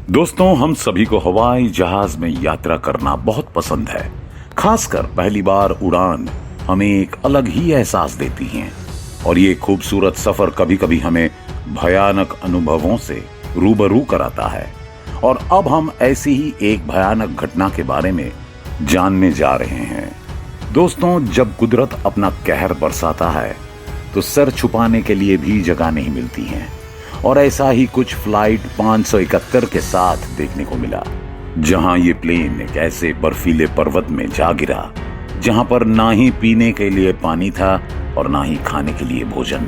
दोस्तों, हम सभी को हवाई जहाज में यात्रा करना बहुत पसंद है। खासकर पहली बार उड़ान हमें एक अलग ही एहसास देती है और ये खूबसूरत सफर कभी कभी हमें भयानक अनुभवों से रूबरू कराता है। और अब हम ऐसी ही एक भयानक घटना के बारे में जानने जा रहे हैं। दोस्तों, जब कुदरत अपना कहर बरसाता है तो सर छुपाने के लिए भी जगह नहीं मिलती है। और ऐसा ही कुछ फ्लाइट 571 के साथ देखने को मिला, जहां ये प्लेन एक ऐसे बर्फीले पर्वत में जा गिरा जहां पर ना ही पीने के लिए पानी था और ना ही खाने के लिए भोजन।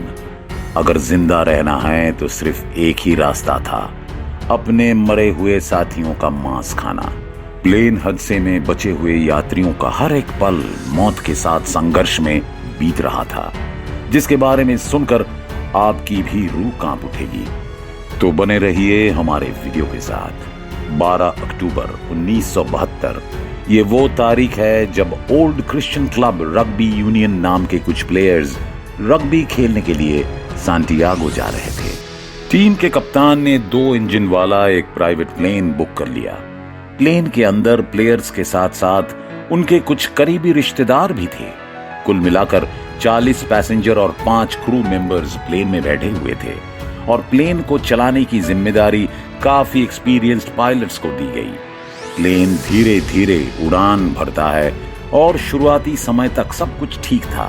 अगर जिंदा रहना है तो सिर्फ एक ही रास्ता था, अपने मरे हुए साथियों का मांस खाना। प्लेन हादसे में बचे हुए यात्रियों का हर एक पल मौत के साथ संघर्ष में बीत रहा था, जिसके बारे में सुनकर आपकी भी रूह कांप उठेगी। तो बने रहिए हमारे वीडियो के साथ। 12 अक्टूबर 1972 ये वो तारीख है जब old Christian club rugby union नाम के कुछ प्लेयर्स रग्बी खेलने के लिए सांटियागो जा रहे थे। टीम के कप्तान ने 2 इंजन वाला एक प्राइवेट प्लेन बुक कर लिया। प्लेन के अंदर प्लेयर्स के साथ साथ उनके कुछ करीबी रिश्तेदार भी थे। कुल मिलाकर 40 पैसेंजर और 5 क्रू मेंबर्स प्लेन में बैठे हुए थे और प्लेन को चलाने की जिम्मेदारी काफी एक्सपीरियंस्ड पायलट्स को दी गई। प्लेन धीरे धीरे उड़ान भरता है और शुरुआती समय तक सब कुछ ठीक था।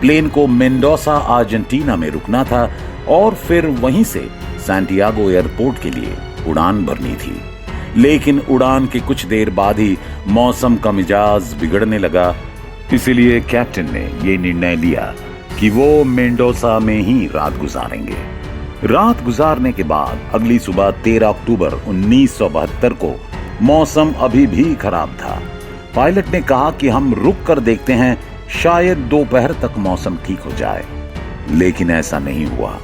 प्लेन को मेंडोसा अर्जेंटीना में रुकना था और फिर वहीं से सैंटियागो एयरपोर्ट के लिए उड़ान भरनी थी। लेकिन उड़ान के कुछ देर बाद ही मौसम का मिजाज बिगड़ने लगा। इसीलिए कैप्टन ने ये निर्णय लिया कि वो मेंडोसा में ही रात गुजारेंगे। रात गुजारने के बाद अगली सुबह 13 अक्टूबर 1972 को मौसम अभी भी खराब था। पायलट ने कहा कि हम रुक कर देखते हैं, शायद दोपहर तक मौसम ठीक हो जाए। लेकिन ऐसा नहीं हुआ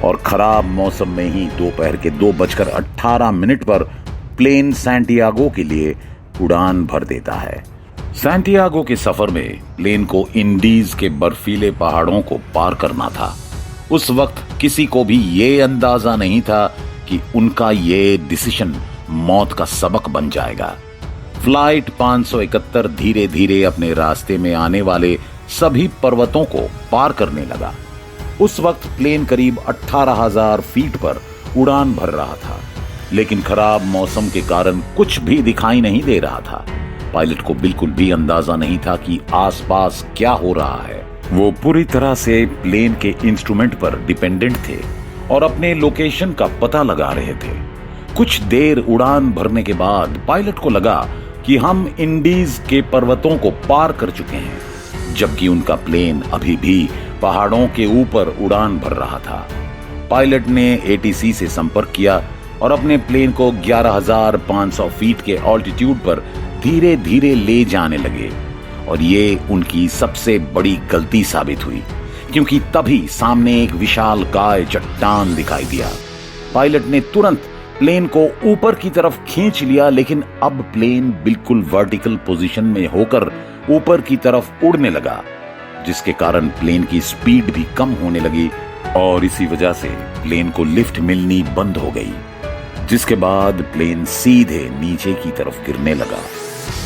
और खराब मौसम में ही दोपहर के 2:18 पर प्लेन सैंटियागो के लिए उड़ान भर देता है। सैंटियागो के सफर में प्लेन को इंडीज के बर्फीले पहाड़ों को पार करना था। उस वक्त किसी को भी ये अंदाजा नहीं था कि उनका ये डिसीजन मौत का सबक बन जाएगा। फ्लाइट 571 धीरे धीरे अपने रास्ते में आने वाले सभी पर्वतों को पार करने लगा। उस वक्त प्लेन करीब 18,000 फीट पर उड़ान भर रहा था, लेकिन खराब मौसम के कारण कुछ भी दिखाई नहीं दे रहा था। पायलट को बिल्कुल भी अंदाजा नहीं था कि आसपास क्या हो रहा है। वो पूरी तरह से प्लेन के इंस्ट्रूमेंट पर डिपेंडेंट थे और अपने लोकेशन का पता लगा रहे थे। कुछ देर उड़ान भरने के बाद पायलट को लगा कि हम इंडीज के पर्वतों को पार कर चुके हैं, जबकि उनका प्लेन अभी भी पहाड़ों के ऊपर उड़ान भर रहा था। पायलट ने एटीसी से संपर्क किया और अपने प्लेन को 11,500 फीट के ऑल्टीट्यूड पर धीरे धीरे ले जाने लगे। और ये उनकी सबसे बड़ी गलती साबित हुई, क्योंकि तभी सामने एक विशालकाय चट्टान दिखाई दिया। पायलट ने तुरंत प्लेन को ऊपर की तरफ खींच लिया, लेकिन अब प्लेन बिल्कुल वर्टिकल पोजीशन में होकर ऊपर की तरफ उड़ने लगा, जिसके कारण प्लेन की स्पीड भी कम होने लगी और इसी वजह से प्लेन को लिफ्ट मिलनी बंद हो गई, जिसके बाद प्लेन सीधे नीचे की तरफ गिरने लगा।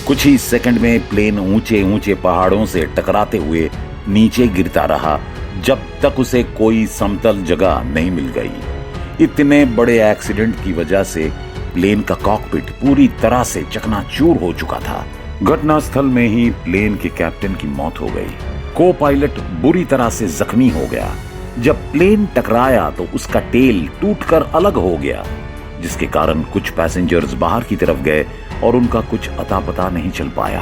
कुछ ही सेकंड में प्लेन ऊंचे ऊंचे पहाड़ों से टकराते हुए नीचे गिरता रहा, जब तक उसे कोई समतल जगह नहीं मिल गई। इतने बड़े एक्सीडेंट की वजह से प्लेन का कॉकपिट पूरी तरह से चकनाचूर हो चुका था। घटनास्थल में ही प्लेन के कैप्टन की मौत हो गई। को पायलट बुरी तरह से जख्मी हो गया। जब प्लेन टकराया तो उसका टेल टूटकर अलग हो गया, जिसके कारण कुछ पैसेंजर्स बाहर की तरफ गए और उनका कुछ अता पता नहीं चल पाया।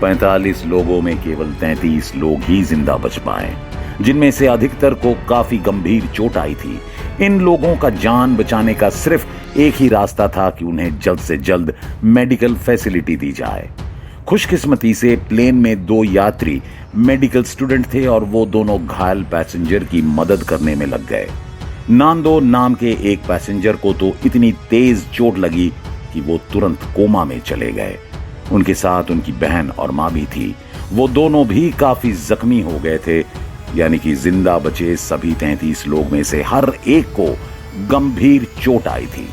45 लोगों में केवल 33 लोग ही जिंदा बच पाए, जिनमें से अधिकतर को काफी गंभीर चोट आई थी। इन लोगों का जान बचाने का सिर्फ एक ही रास्ता था कि उन्हें जल्द से जल्द मेडिकल फैसिलिटी दी जाए। खुशकिस्मती से प्लेन में 2 यात्री मेडिकल स्टूडेंट थे और वो दोनों घायल पैसेंजर की मदद करने में लग गए। नांदो नाम के एक पैसेंजर को तो इतनी तेज चोट लगी कि वो तुरंत कोमा में चले गए। उनके साथ उनकी बहन और मां भी थी। वो दोनों भी काफी जख्मी हो गए थे, यानी कि जिंदा बचे सभी 33 लोग में से हर एक को गंभीर चोट आई थी।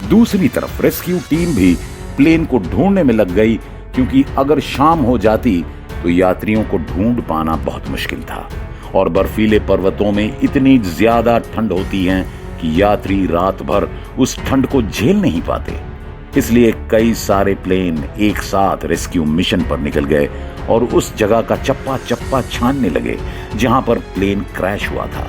दूसरी तरफ रेस्क्यू टीम भी प्लेन को ढूंढने में लग गई, क्योंकि अगर शाम हो जाती तो यात्रियों को ढूंढ पाना बहुत मुश्किल था और बर्फीले पर्वतों में इतनी ज्यादा ठंड होती है कि यात्री रात भर उस ठंड को झेल नहीं पाते। इसलिए कई सारे प्लेन एक साथ रेस्क्यू मिशन पर निकल गए और उस जगह का चप्पा चप्पा छानने लगे जहां पर प्लेन क्रैश हुआ था।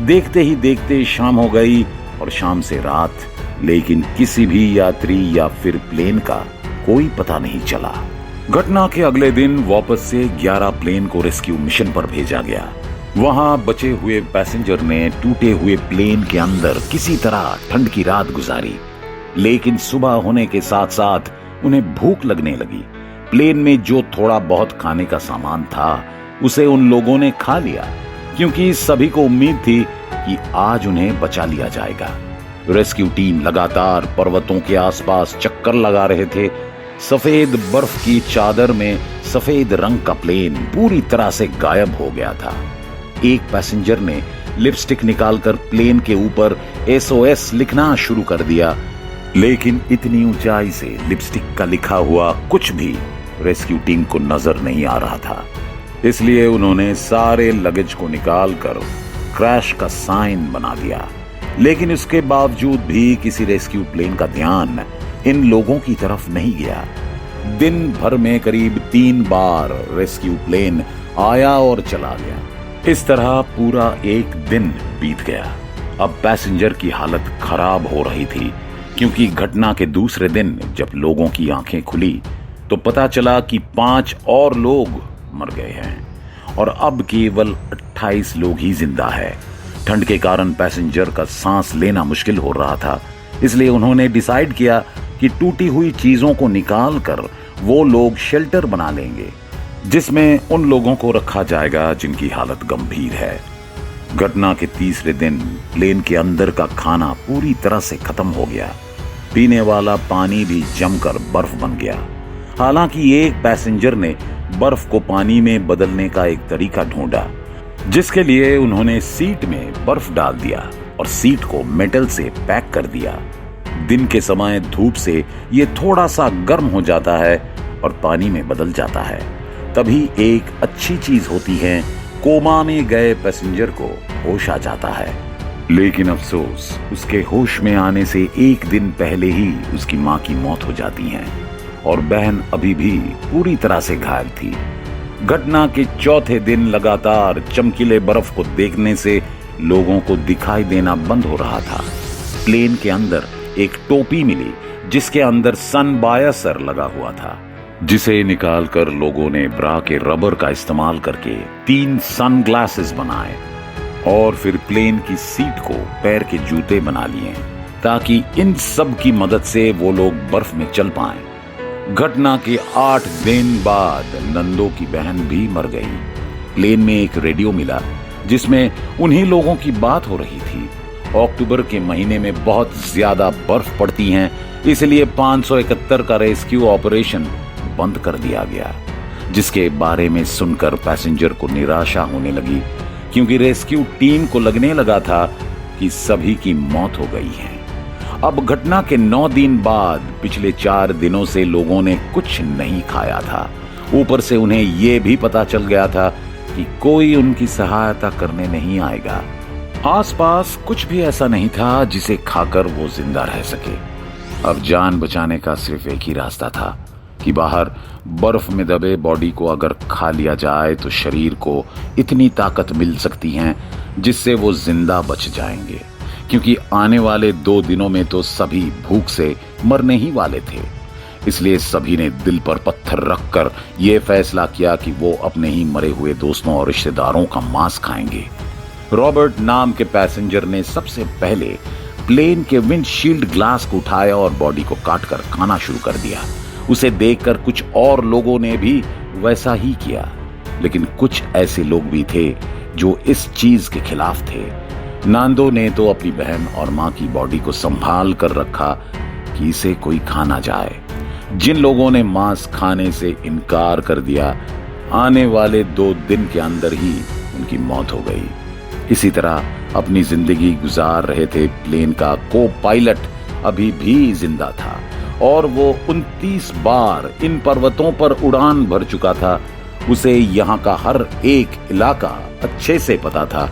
देखते ही देखते शाम हो गई और शाम से रात, लेकिन किसी भी यात्री या फिर प्लेन का कोई पता नहीं चला। घटना के अगले दिन वापस से 11 प्लेन को रेस्क्यू मिशन पर भेजा गया। वहां बचे हुए पैसेंजर ने टूटे हुए प्लेन के अंदर किसी तरह ठंड की रात गुजारी, लेकिन सुबह होने के साथ साथ उन्हें भूख लगने लगी। प्लेन में जो थोड़ा बहुत खाने का सामान था उसे उन लोगों ने खा लिया, क्योंकि सभी को उम्मीद थी कि आज उन्हें बचा लिया जाएगा। रेस्क्यू टीम लगातार पर्वतों के आसपास चक्कर लगा रहे थे। सफेद बर्फ की चादर में सफेद रंग का प्लेन पूरी तरह से गायब हो गया था। एक पैसेंजर ने लिपस्टिक निकालकर प्लेन के ऊपर SOS लिखना शुरू कर दिया, लेकिन इतनी ऊंचाई से लिपस्टिक का लिखा हुआ कुछ भी रेस्क्यू टीम को नजर नहीं आ रहा था। इसलिए उन्होंने सारे लगेज को निकालकर क्रैश का साइन बना दिया, लेकिन इसके बावजूद भी किसी रेस्क्यू प्लेन का ध्यान इन लोगों की तरफ नहीं गया। दिन भर में करीब 3 बार रेस्क्यू प्लेन आया और चला गया। इस तरह पूरा एक दिन बीत गया। अब पैसेंजर की हालत खराब हो रही थी, क्योंकि घटना के दूसरे दिन जब लोगों की आंखें खुली तो पता चला कि 5 और लोग मर गए हैं और अब केवल 28 लोग ही जिंदा है। ठंड के कारण पैसेंजर का सांस लेना मुश्किल हो रहा था, इसलिए उन्होंने डिसाइड किया कि टूटी हुई चीजों को निकालकर वो लोग शेल्टर बना लेंगे, जिसमें उन लोगों को रखा जाएगा जिनकी हालत गंभीर है। घटना के तीसरे दिन प्लेन के अंदर का खाना पूरी तरह से खत्म हो गया। पीने वाला पानी भी जमकर बर्फ बन गया। हालांकि एक पैसेंजर ने बर्फ को पानी में बदलने का एक तरीका ढूंढा, जिसके लिए उन्होंने सीट में बर्फ डाल दिया और सीट को मेटल से पैक कर दिया। दिन के समय धूप से ये थोड़ा सा गर्म हो जाता है और पानी में बदल जाता है। तभी एक अच्छी चीज होती है, कोमा में गए पैसेंजर को होश आ जाता है। लेकिन अफसोस, उसके होश में आने से एक दिन पहले ही उसकी माँ की मौत हो जाती है और बहन अभी भी पूरी तरह से घायल थी। घटना के चौथे दिन लगातार चमकीले बर्फ को देखने से लोगों को दिखाई देना बंद हो रहा था। प्लेन के अंदर एक टोपी मिली जिसके अंदर सन बायसर लगा हुआ था, जिसे निकालकर लोगों ने ब्रा के रबर का इस्तेमाल करके 3 सन ग्लासेस बनाए और फिर प्लेन की सीट को पैर के जूते बना लिए, ताकि इन सब की मदद से वो लोग बर्फ में चल पाएं। घटना के 8 दिन बाद नंदो की बहन भी मर गई। प्लेन में एक रेडियो मिला जिसमें उन्हीं लोगों की बात हो रही थी। अक्टूबर के महीने में बहुत ज्यादा बर्फ पड़ती है, इसलिए 571 का रेस्क्यू ऑपरेशन बंद कर दिया गया, जिसके बारे में सुनकर पैसेंजर को निराशा होने लगी, क्योंकि रेस्क्यू टीम को लगने लगा था कि सभी की मौत हो गई है। अब घटना के 9 दिन बाद पिछले 4 दिनों से लोगों ने कुछ नहीं खाया था। ऊपर से उन्हें यह भी पता चल गया था कि कोई उनकी सहायता करने नहीं आएगा। आसपास कुछ भी ऐसा नहीं था जिसे खाकर वो जिंदा रह सके। अब जान बचाने का सिर्फ एक ही रास्ता था कि बाहर बर्फ में दबे बॉडी को अगर खा लिया जाए तो शरीर को इतनी ताकत मिल सकती है जिससे वो जिंदा बच जाएंगे, क्योंकि आने वाले 2 दिनों में तो सभी भूख से मरने ही वाले थे। इसलिए सभी ने दिल पर पत्थर रखकर यह फैसला किया कि वो अपने ही मरे हुए दोस्तों और रिश्तेदारों का मांस खाएंगे। रॉबर्ट नाम के पैसेंजर ने सबसे पहले प्लेन के विंडशील्ड ग्लास को उठाया और बॉडी को काटकर खाना शुरू कर दिया। उसे देखकर कुछ और लोगों ने भी वैसा ही किया, लेकिन कुछ ऐसे लोग भी थे जो इस चीज के खिलाफ थे। नांदो ने तो अपनी बहन और मां की बॉडी को संभाल कर रखा कि इसे कोई खा ना जाए। जिन लोगों ने मांस खाने से इनकार कर दिया, आने वाले 2 दिन के अंदर ही उनकी मौत हो गई। इसी तरह अपनी जिंदगी गुजार रहे थे प्लेन का को पायलट अभी भी जिंदा था और वो 29 बार इन पर्वतों पर उड़ान भर चुका था। उसे यहाँ का हर एक इलाका अच्छे से पता था।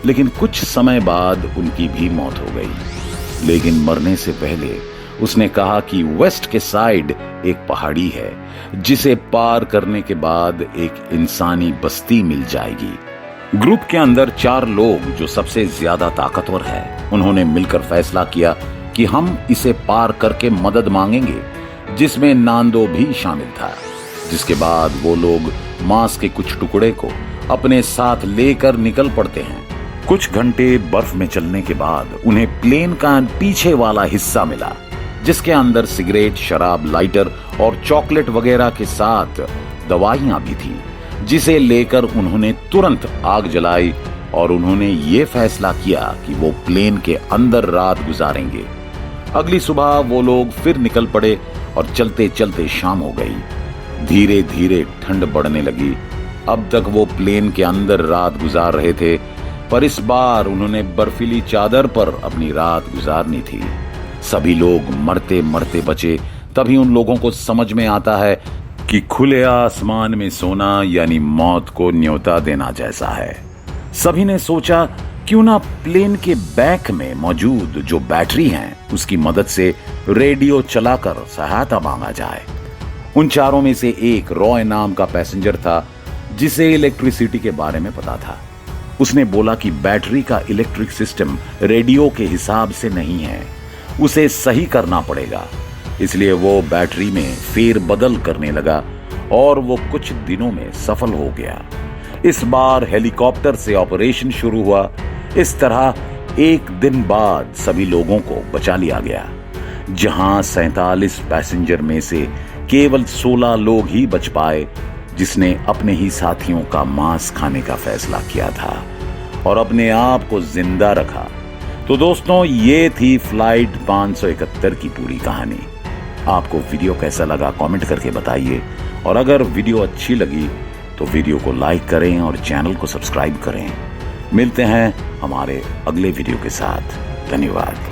लेकिन कुछ समय बाद उनकी भी मौत हो गई। लेकिन मरने से पहले उसने कहा कि वेस्ट के साइड एक पहाड़ी है जिसे पार करने के बाद एक इंसानी बस्ती मिल जाएगी। ग्रुप के अंदर 4 लोग जो सबसे ज्यादा ताकतवर है, उन्होंने मिलकर फैसला किया कि हम इसे पार करके मदद मांगेंगे, जिसमें नांदो भी शामिल था। जिसके बाद वो लोग मांस के कुछ टुकड़े को अपने साथ लेकर निकल पड़ते हैं। कुछ घंटे बर्फ में चलने के बाद उन्हें प्लेन का पीछे वाला हिस्सा मिला, जिसके अंदर सिगरेट, शराब, लाइटर और चॉकलेट वगैरह के साथ दवाइयां भी थी, जिसे लेकर उन्होंने तुरंत आग जलाई और उन्होंने ये फैसला किया कि वो प्लेन के अंदर रात गुजारेंगे। अगली सुबह वो लोग फिर निकल पड़े और चलते चलते शाम हो गई। धीरे धीरे ठंड बढ़ने लगी। अब तक वो प्लेन के अंदर रात गुजार रहे थे, पर इस बार उन्होंने बर्फीली चादर पर अपनी रात गुजारनी थी। सभी लोग मरते मरते बचे। तभी उन लोगों को समझ में आता है कि खुले आसमान में सोना यानी मौत को न्योता देना जैसा है। सभी ने सोचा क्यों ना प्लेन के बैक में मौजूद जो बैटरी है उसकी मदद से रेडियो चलाकर सहायता मांगा जाए। उन चारों में से एक रॉय नाम का पैसेंजर था, जिसे इलेक्ट्रिसिटी के बारे में पता था। उसने बोला कि बैटरी का इलेक्ट्रिक सिस्टम रेडियो के हिसाब से नहीं है, उसे सही करना पड़ेगा। इसलिए वो बैटरी में फेरबदल करने लगा और वो कुछ दिनों में सफल हो गया। इस बार हेलीकॉप्टर से ऑपरेशन शुरू हुआ। इस तरह एक दिन बाद सभी लोगों को बचा लिया गया। जहां 47 पैसेंजर में से केवल 16 लोग ही बच पाए, जिसने अपने ही साथियों का मांस खाने का फैसला किया था और अपने आप को जिंदा रखा। तो दोस्तों, ये थी फ्लाइट 571 की पूरी कहानी। आपको वीडियो कैसा लगा कमेंट करके बताइए, और अगर वीडियो अच्छी लगी तो वीडियो को लाइक करें और चैनल को सब्सक्राइब करें। मिलते हैं हमारे अगले वीडियो के साथ। धन्यवाद।